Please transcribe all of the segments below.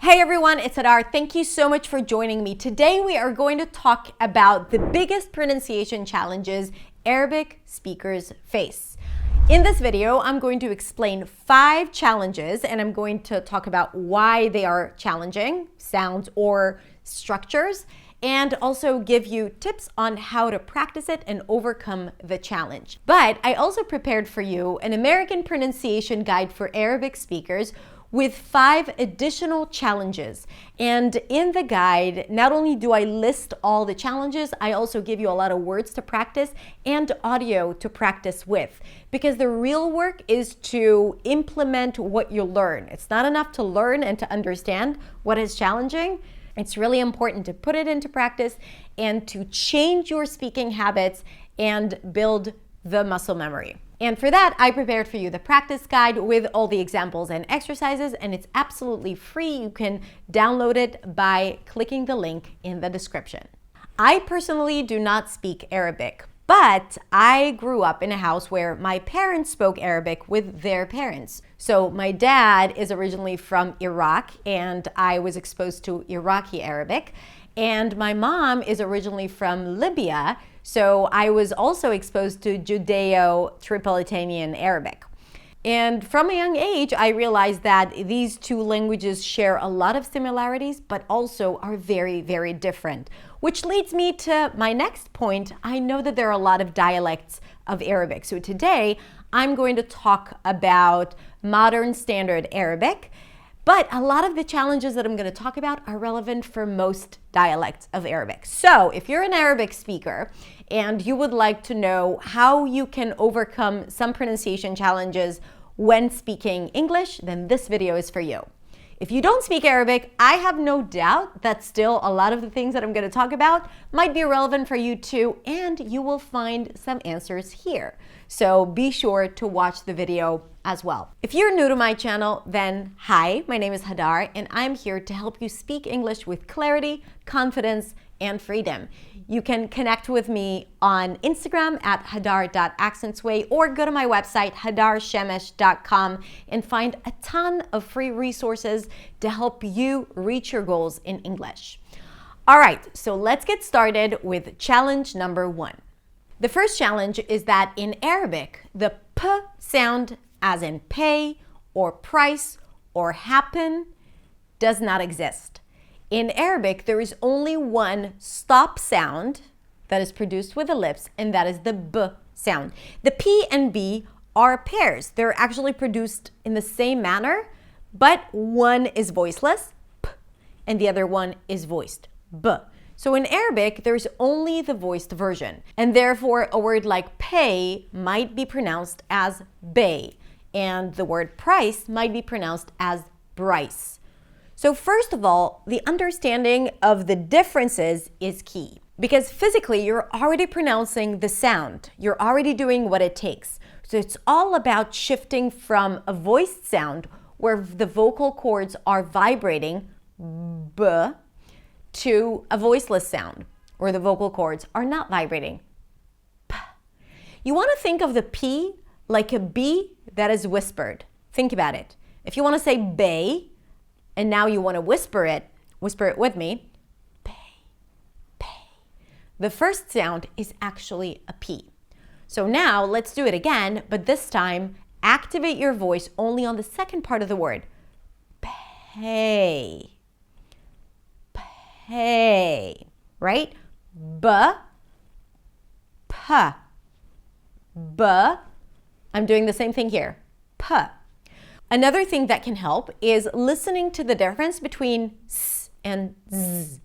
Hey everyone, it's Hadar. Thank you so much for joining me. Today we are going to talk about the biggest pronunciation challenges Arabic speakers face. In this video, I'm going to explain 5 challenges and I'm going to talk about why they are challenging, sounds or structures, and also give you tips on how to practice it and overcome the challenge. But I also prepared for you an American pronunciation guide for Arabic speakers with 5 additional challenges. And in the guide, not only do I list all the challenges, I also give you a lot of words to practice and audio to practice with. Because the real work is to implement what you learn. It's not enough to learn and to understand what is challenging. It's really important to put it into practice and to change your speaking habits and build the muscle memory. And for that, I prepared for you the practice guide with all the examples and exercises, and it's absolutely free. You can download it by clicking the link in the description. I personally do not speak Arabic, but I grew up in a house where my parents spoke Arabic with their parents. So my dad is originally from Iraq, and I was exposed to Iraqi Arabic. And my mom is originally from Libya, so I was also exposed to Judeo-Tripolitanian Arabic. And from a young age, I realized that these two languages share a lot of similarities, but also are very, very different. Which leads me to my next point. I know that there are a lot of dialects of Arabic. So today, I'm going to talk about modern standard Arabic. But a lot of the challenges that I'm going to talk about are relevant for most dialects of Arabic. So if you're an Arabic speaker and you would like to know how you can overcome some pronunciation challenges when speaking English, then this video is for you. If you don't speak Arabic, I have no doubt that still a lot of the things that I'm going to talk about might be relevant for you too, and you will find some answers here. So be sure to watch the video as well. If you're new to my channel, then hi, my name is Hadar, and I'm here to help you speak English with clarity, confidence, and freedom. You can connect with me on Instagram at hadar.accentsway or go to my website hadarshemesh.com and find a ton of free resources to help you reach your goals in English. All right, so let's get started with challenge number 1. The first challenge is that in Arabic, the P sound, as in pay or price or happen, does not exist. In Arabic, there is only one stop sound that is produced with the lips, and that is the B sound. The P and B are pairs. They're actually produced in the same manner, but one is voiceless, P, and the other one is voiced, B. So in Arabic, there's only the voiced version, and therefore a word like pay might be pronounced as bay, and the word price might be pronounced as brice. So first of all, the understanding of the differences is key, because physically you're already pronouncing the sound. You're already doing what it takes. So it's all about shifting from a voiced sound where the vocal cords are vibrating, B, to a voiceless sound where the vocal cords are not vibrating, P. You want to think of the P like a B that is whispered. Think about it. If you want to say bay, and now you want to whisper it with me, bay, bay. The first sound is actually a P. So now let's do it again, but this time activate your voice only on the second part of the word, pay. Pay, right? B, P, B. I'm doing the same thing here, P. Another thing that can help is listening to the difference between S and Z.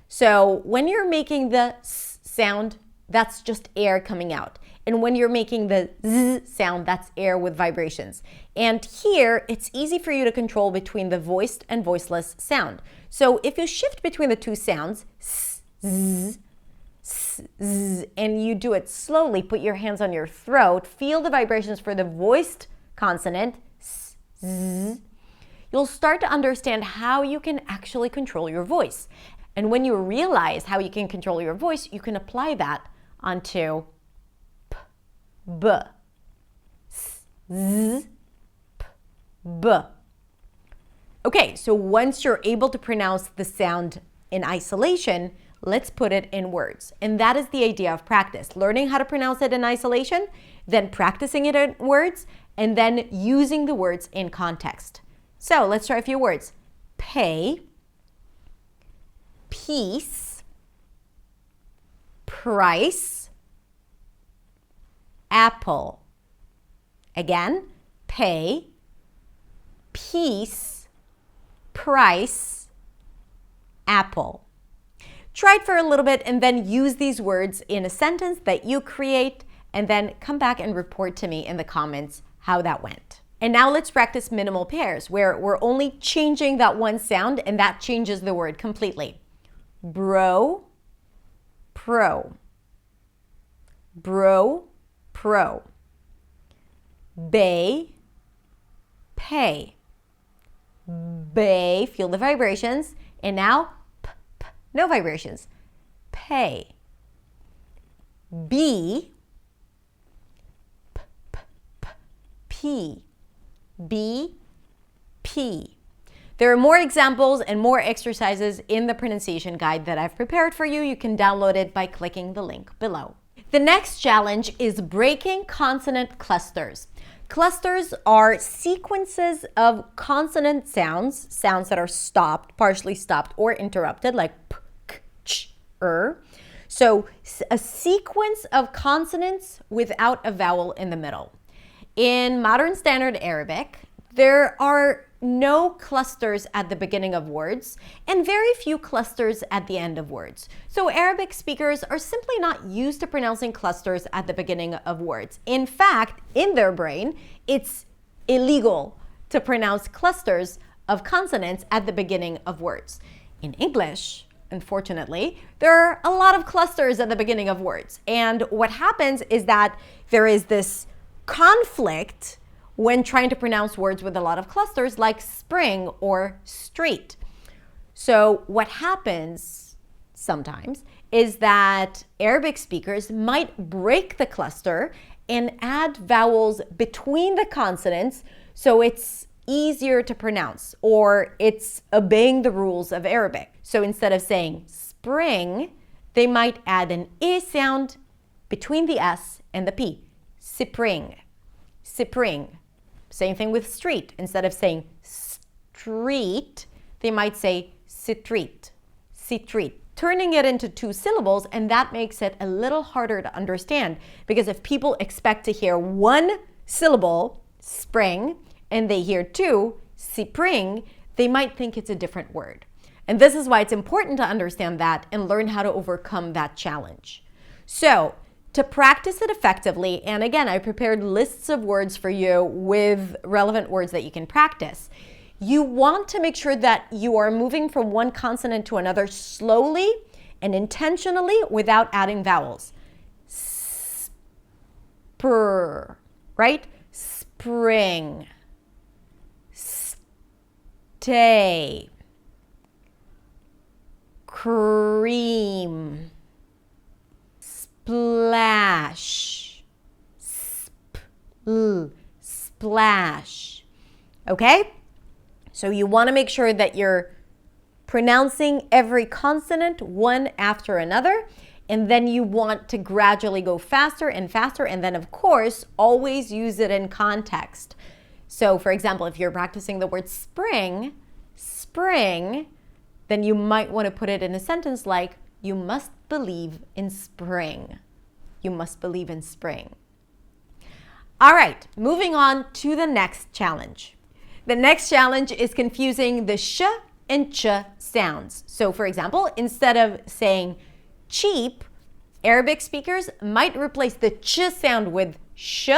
So when you're making the S sound, that's just air coming out. And when you're making the Z sound, that's air with vibrations. And here, it's easy for you to control between the voiced and voiceless sound. So if you shift between the two sounds, S, Z, S, Z, and you do it slowly, put your hands on your throat, feel the vibrations for the voiced consonant, S, Z, you'll start to understand how you can actually control your voice. And when you realize how you can control your voice, you can apply that onto P, B, S, Z, P, B. Okay, so once you're able to pronounce the sound in isolation, let's put it in words. And that is the idea of practice. Learning how to pronounce it in isolation, then practicing it in words, and then using the words in context. So let's try a few words. Pay, peace, price, apple. Again, pay, peace, price, apple. Try it for a little bit and then use these words in a sentence that you create, and then come back and report to me in the comments how that went. And now let's practice minimal pairs, where we're only changing that one sound and that changes the word completely. Bro, pro. Bro, pro. Bay, pay. Bay, feel the vibrations. And now, p, p, no vibrations. Pay. B, p, p, p, P. B, P. There are more examples and more exercises in the pronunciation guide that I've prepared for you. You can download it by clicking the link below. The next challenge is breaking consonant clusters. Clusters are sequences of consonant sounds that are stopped, partially stopped, or interrupted, like p, k, ch, So a sequence of consonants without a vowel in the middle. In Modern Standard Arabic, there are no clusters at the beginning of words and very few clusters at the end of words. So Arabic speakers are simply not used to pronouncing clusters at the beginning of words. In fact, in their brain, it's illegal to pronounce clusters of consonants at the beginning of words. In English, unfortunately, there are a lot of clusters at the beginning of words. And what happens is that there is this conflict when trying to pronounce words with a lot of clusters, like spring or street. So what happens sometimes is that Arabic speakers might break the cluster and add vowels between the consonants so it's easier to pronounce, or it's obeying the rules of Arabic. So instead of saying spring, they might add an I sound between the S and the P. Spring, spring. Same thing with street. Instead of saying street, they might say street, street, turning it into two syllables, and that makes it a little harder to understand, because if people expect to hear one syllable, spring, and they hear two, spring, they might think it's a different word. And this is why it's important to understand that and learn how to overcome that challenge. So, to practice it effectively, and again, I prepared lists of words for you with relevant words that you can practice. You want to make sure that you are moving from one consonant to another slowly and intentionally without adding vowels. Spur, right? Spring. Stay. Cream. Splash, splash. Okay? So you want to make sure that you're pronouncing every consonant one after another, and then you want to gradually go faster and faster, and then of course, always use it in context. So for example, if you're practicing the word spring, then you might want to put it in a sentence like, you must believe in spring. You must believe in spring. All right, moving on to the next challenge. The next challenge is confusing the sh and ch sounds. So for example, instead of saying cheap, Arabic speakers might replace the ch sound with sh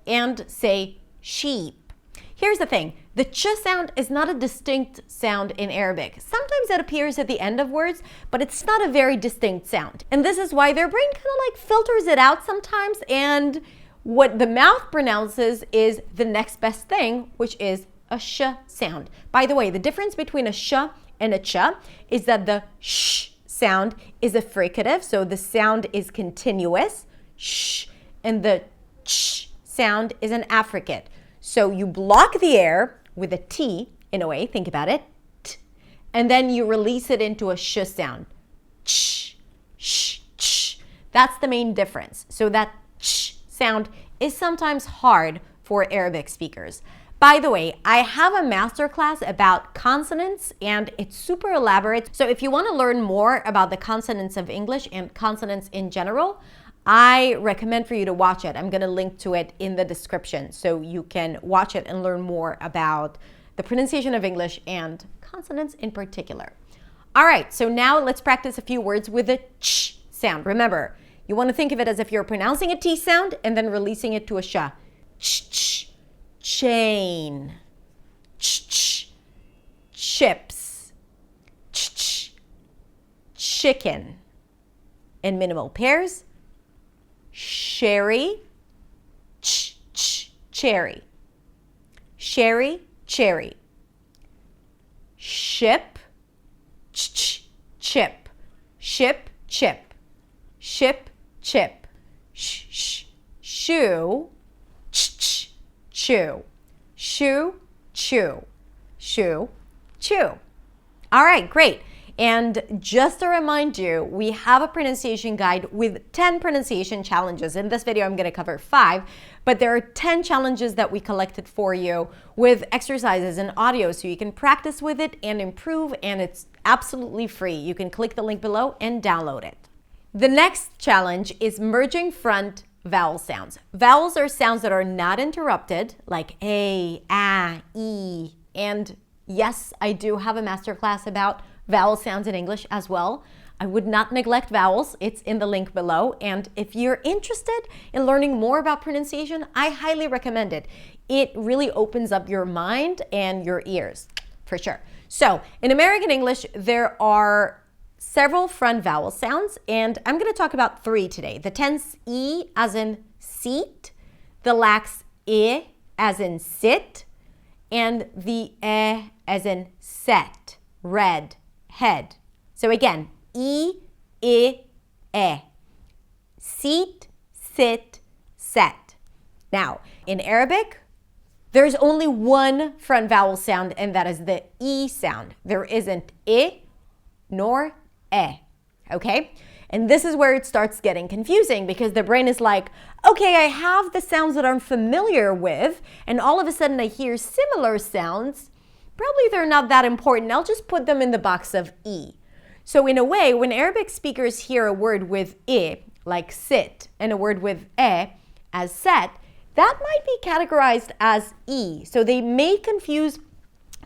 and say sheep. Here's the thing, the ch sound is not a distinct sound in Arabic. Sometimes it appears at the end of words, but it's not a very distinct sound. And this is why their brain kind of like filters it out sometimes, and what the mouth pronounces is the next best thing, which is a sh sound. By the way, the difference between a sh and a ch is that the sh sound is a fricative, so the sound is continuous, sh, and the ch sound is an affricate. So you block the air with a T in a way. Think about it. T. And then you release it into a sh sound. Ch, sh, ch. That's the main difference. So that ch sound is sometimes hard for Arabic speakers. By the way, I have a masterclass about consonants and it's super elaborate. So if you want to learn more about the consonants of English and consonants in general, I recommend for you to watch it. I'm going to link to it in the description so you can watch it and learn more about the pronunciation of English and consonants in particular. All right, so now let's practice a few words with the ch sound. Remember, you want to think of it as if you're pronouncing a T sound and then releasing it to a sh. Ch, ch. Chain, ch, chips, ch, chicken. In minimal pairs, sherry, cherry, sherry, cherry, ship, chip, ship, chip, ship, chip, shoe, chew, shoe, chew, shoe, chew. All right, great. And just to remind you, we have a pronunciation guide with 10 pronunciation challenges. In this video, I'm going to cover 5, but there are 10 challenges that we collected for you with exercises and audio so you can practice with it and improve, and it's absolutely free. You can click the link below and download it. The next challenge is merging front vowel sounds. Vowels are sounds that are not interrupted, like a, e, and yes, I do have a masterclass about vowel sounds in English as well. I would not neglect vowels. It's in the link below. And if you're interested in learning more about pronunciation, I highly recommend it. It really opens up your mind and your ears, for sure. So in American English, there are several front vowel sounds, and I'm going to talk about 3 today. The tense E as in seat, the lax I as in sit, and the E as in set, red, head. So again, E, I, E. Seat, sit, set. Now, in Arabic, there's only one front vowel sound, and that is the E sound. There isn't I nor E, okay? And this is where it starts getting confusing because the brain is like, okay, I have the sounds that I'm familiar with, and all of a sudden I hear similar sounds. Probably they're not that important. I'll just put them in the box of E. So in a way, when Arabic speakers hear a word with I, like sit, and a word with E, as set, that might be categorized as E. So they may confuse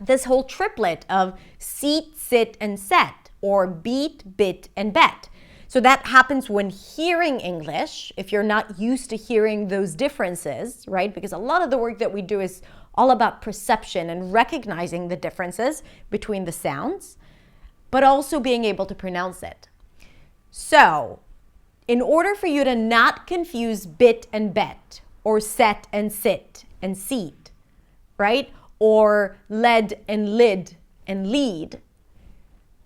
this whole triplet of seat, sit, and set, or beat, bit, and bet. So that happens when hearing English, if you're not used to hearing those differences, right? Because a lot of the work that we do is all about perception and recognizing the differences between the sounds, but also being able to pronounce it. So in order for you to not confuse bit and bet, or set and sit and seat, right? Or led and lid and lead,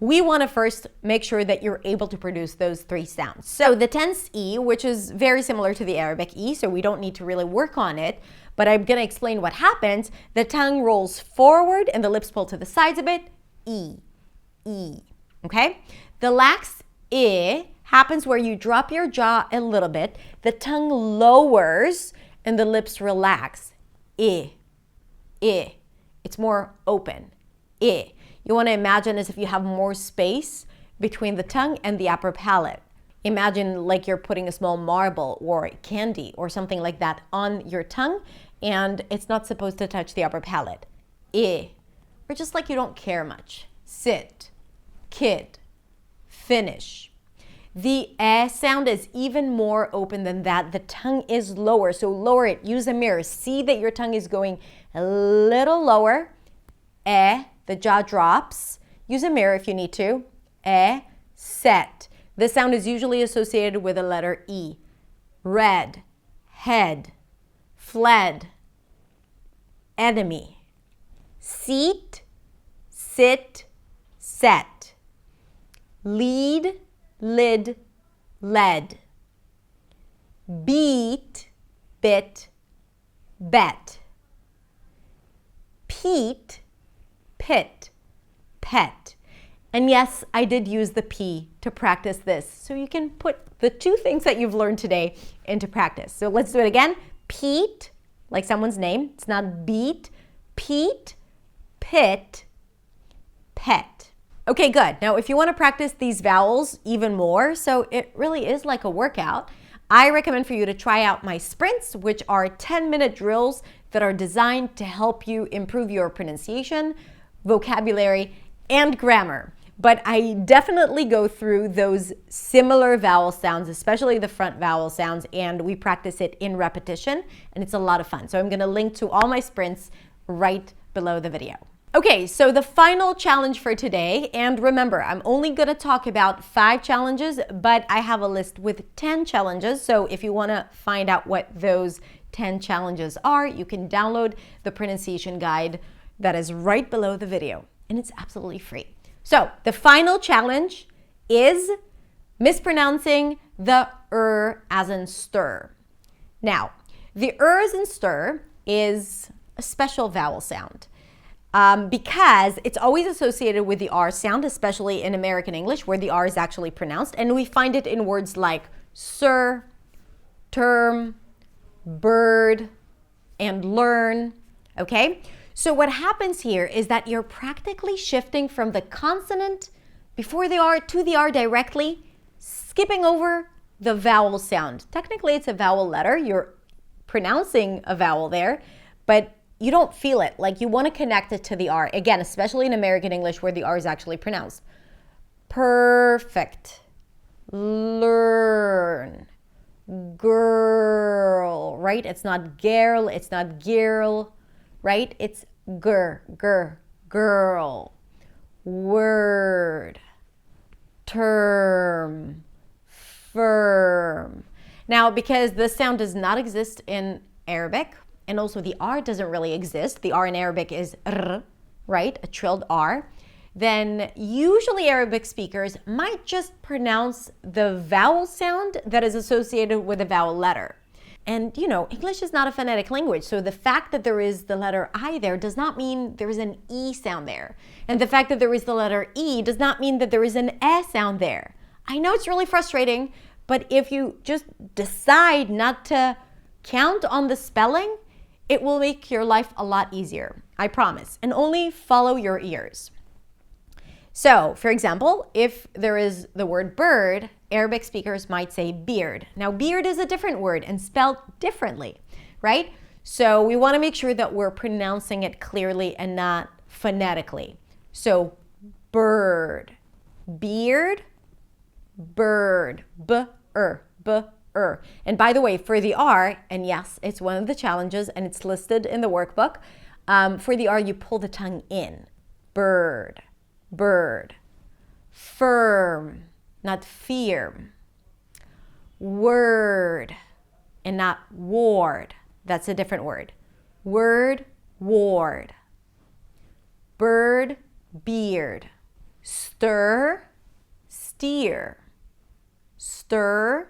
we want to first make sure that you're able to produce those 3 sounds. So the tense E, which is very similar to the Arabic E, so we don't need to really work on it, but I'm going to explain what happens. The tongue rolls forward and the lips pull to the sides a bit. E, E, okay? The lax I happens where you drop your jaw a little bit, the tongue lowers, and the lips relax. I, I. It's more open. I. You want to imagine as if you have more space between the tongue and the upper palate. Imagine like you're putting a small marble or candy or something like that on your tongue, and it's not supposed to touch the upper palate. I. Or just like you don't care much. Sit, kid, finish. The sound is even more open than that. The tongue is lower, so lower it. Use a mirror. See that your tongue is going a little lower. The jaw drops. Use a mirror if you need to. Set. This sound is usually associated with the letter E. Red, head, fled, enemy. Seat, sit, set. Lead, lid, led. Beat, bit, bet. Peat, pit, pet. And yes, I did use the P to practice this. So you can put the two things that you've learned today into practice. So let's do it again. Pete, like someone's name. It's not beat. Pete, pit, pet. Okay, good. Now, if you want to practice these vowels even more, so it really is like a workout, I recommend for you to try out my sprints, which are 10-minute drills that are designed to help you improve your pronunciation, vocabulary, and grammar. But I definitely go through those similar vowel sounds, especially the front vowel sounds, and we practice it in repetition, and it's a lot of fun. So I'm going to link to all my sprints right below the video. Okay, so the final challenge for today, and remember, I'm only going to talk about 5 challenges, but I have a list with 10 challenges. So if you want to find out what those 10 challenges are, you can download the pronunciation guide that is right below the video, and it's absolutely free. So the final challenge is mispronouncing the as in stir. Now, the as in stir is a special vowel sound because it's always associated with the R sound, especially in American English where the R is actually pronounced. And we find it in words like sir, term, bird, and learn, okay? So what happens here is that you're practically shifting from the consonant before the R to the R directly, skipping over the vowel sound. Technically, it's a vowel letter. You're pronouncing a vowel there, but you don't feel it. Like you want to connect it to the R. Again, especially in American English where the R is actually pronounced. Perfect. Learn. Girl, right? It's not girl, it's not girl, right? It's girl. Word. Term. Firm. Now, because this sound does not exist in Arabic, and also the R doesn't really exist, the R in Arabic is r, right? A trilled R. Then usually Arabic speakers might just pronounce the vowel sound that is associated with a vowel letter. And you know, English is not a phonetic language, so the fact that there is the letter I there does not mean there is an E sound there. And the fact that there is the letter E does not mean that there is an E sound there. I know it's really frustrating, but if you just decide not to count on the spelling, it will make your life a lot easier, I promise. And only follow your ears. So, for example, if there is the word bird, Arabic speakers might say beard. Now, beard is a different word and spelled differently, right? So we want to make sure that we're pronouncing it clearly and not phonetically. So, bird, beard, bird, b-er. And by the way, for the R, and yes, it's one of the challenges and it's listed in the workbook, for the R, you pull the tongue in. Bird. Firm, not firm. Word, and not ward. That's a different word. Word, ward. Bird, beard. Stir, steer. Stir,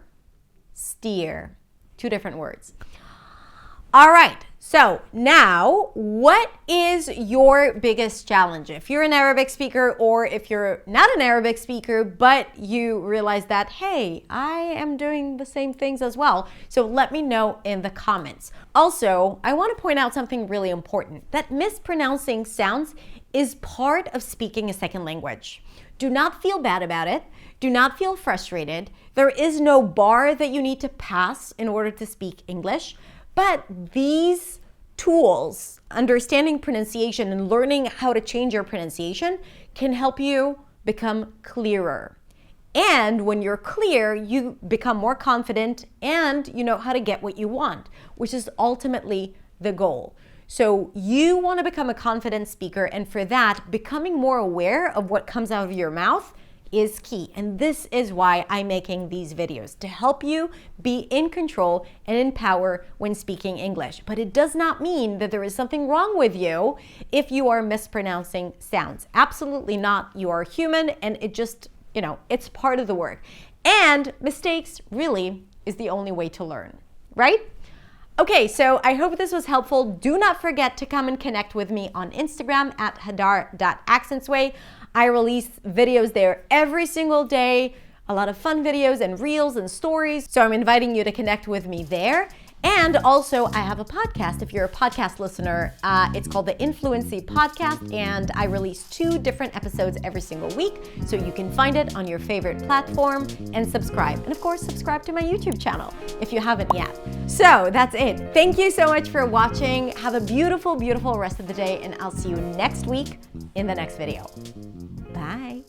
steer. 2 different words. All right. So now, what is your biggest challenge? If you're an Arabic speaker or if you're not an Arabic speaker, but you realize that, hey, I am doing the same things as well. So let me know in the comments. Also, I want to point out something really important, that mispronouncing sounds is part of speaking a second language. Do not feel bad about it. Do not feel frustrated. There is no bar that you need to pass in order to speak English. But these tools, understanding pronunciation and learning how to change your pronunciation, can help you become clearer. And when you're clear, you become more confident and you know how to get what you want, which is ultimately the goal. So you want to become a confident speaker, and for that, becoming more aware of what comes out of your mouth is key. And this is why I'm making these videos, to help you be in control and in power when speaking English. But it does not mean that there is something wrong with you if you are mispronouncing sounds. Absolutely not. You are human, and it just, you know, it's part of the work. And mistakes really is the only way to learn, right? Okay, so I hope this was helpful. Do not forget to come and connect with me on Instagram at hadar.accentsway. I release videos there every single day, a lot of fun videos and reels and stories. So I'm inviting you to connect with me there. And also, I have a podcast. If you're a podcast listener, it's called the Influency Podcast, and I release 2 different episodes every single week. So you can find it on your favorite platform and subscribe. And of course, subscribe to my YouTube channel if you haven't yet. So that's it. Thank you so much for watching. Have a beautiful, beautiful rest of the day, and I'll see you next week in the next video. Bye.